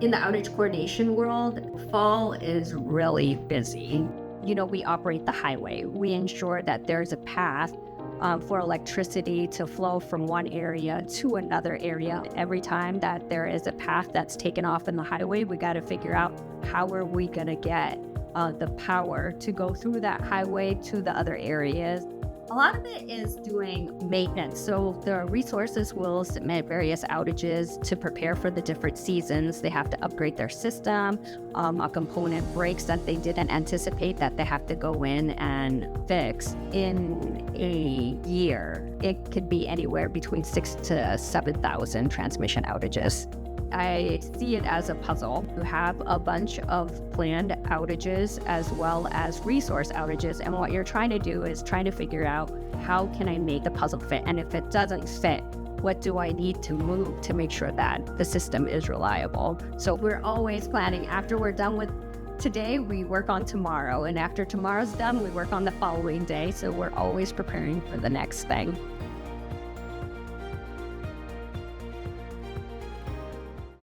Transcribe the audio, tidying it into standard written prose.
In the outage coordination world, fall is really busy. We operate the highway. We ensure that there's a path for electricity to flow from one area to another area. Every time that there is a path that's taken off in the highway, we got to figure out how are we going to get the power to go through that highway to the other areas. A lot of it is doing maintenance. So the resources will submit various outages to prepare for the different seasons. They have to upgrade their system. A component breaks that they didn't anticipate that they have to go in and fix. In a year, it could be anywhere between 6,000 to 7,000 transmission outages. I see it as a puzzle. You have a bunch of planned outages as well as resource outages. And what you're trying to do is trying to figure out how can I make the puzzle fit? And if it doesn't fit, what do I need to move to make sure that the system is reliable? So we're always planning. After we're done with today, we work on tomorrow. And after tomorrow's done, we work on the following day. So we're always preparing for the next thing.